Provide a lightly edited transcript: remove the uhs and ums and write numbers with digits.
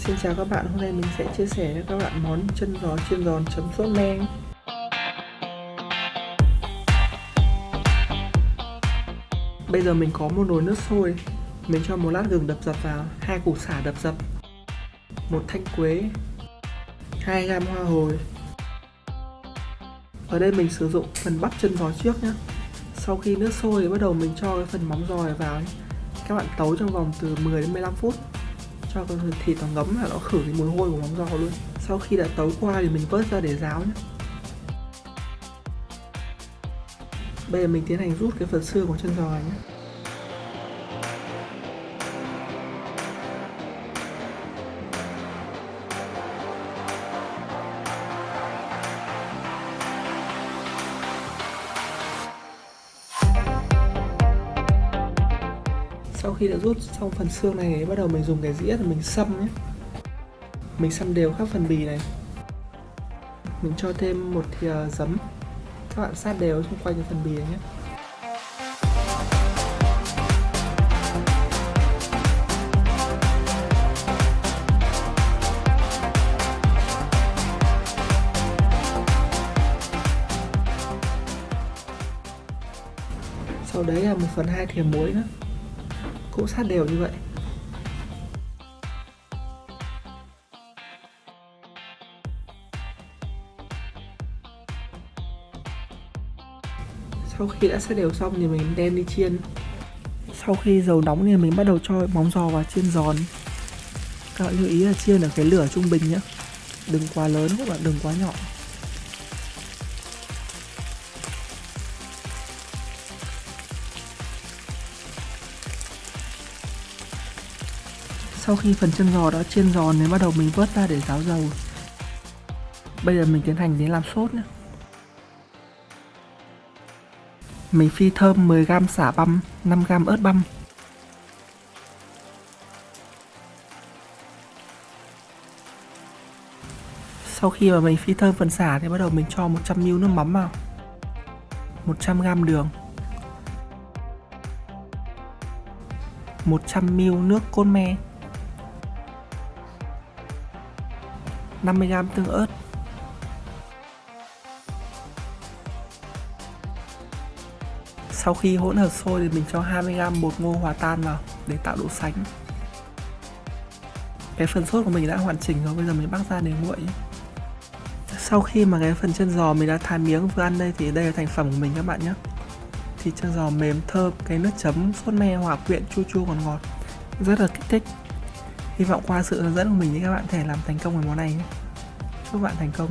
Xin chào các bạn, hôm nay mình sẽ chia sẻ với các bạn món chân giò chiên giòn chấm sốt me. Bây giờ mình có một nồi nước sôi, mình cho một lát gừng đập dập vào, 2 củ sả đập dập, 1 thanh quế, 2 gam hoa hồi. Ở đây mình sử dụng phần bắp chân giò trước nhé. Sau khi nước sôi thì bắt đầu mình cho cái phần móng giò này vào nhé. Các bạn tấu trong vòng từ 10 đến 15 phút cho cái thịt nó ngấm và nó khử cái mùi hôi của móng giò luôn. Sau khi đã tấu qua thì mình vớt ra để ráo nhé. Bây giờ mình tiến hành rút cái phần xương của chân giò này nhé. Sau khi đã rút xong phần xương này thì bắt đầu mình dùng cái dĩa để mình xăm nhé. Mình xăm đều khắp phần bì này. Mình cho thêm một thìa giấm. Các bạn sát đều xung quanh cái phần bì này nhé. Sau đấy là 1/2 thìa muối nữa. Cũng sát đều như vậy. Sau khi đã sát đều xong thì mình đem đi chiên. Sau khi dầu nóng thì mình bắt đầu cho móng giò vào chiên giòn. Các bạn lưu ý là chiên ở cái lửa trung bình nhé. Đừng quá lớn cũng là đừng quá nhỏ. Sau khi phần chân giò đã chiên giòn thì bắt đầu mình vớt ra để ráo dầu. Bây giờ mình tiến hành đến làm sốt nhé. Mình phi thơm 10g sả băm, 5g ớt băm. Sau khi mà mình phi thơm phần sả thì bắt đầu mình cho 100ml nước mắm vào, 100g đường, 100ml nước cốt me, 50g tương ớt. Sau khi hỗn hợp sôi thì mình cho 20g bột ngô hòa tan vào để tạo độ sánh. Cái phần sốt của mình đã hoàn chỉnh rồi, bây giờ mình bắc ra để nguội. Sau khi mà cái phần chân giò mình đã thái miếng vừa ăn đây thì đây là thành phẩm của mình các bạn nhé. Thịt chân giò mềm thơm, cái nước chấm sốt me hòa quyện chua chua ngọt ngọt, rất là kích thích. Hy vọng qua sự hướng dẫn của mình thì các bạn có thể làm thành công cái món này nhé. Chúc bạn thành công.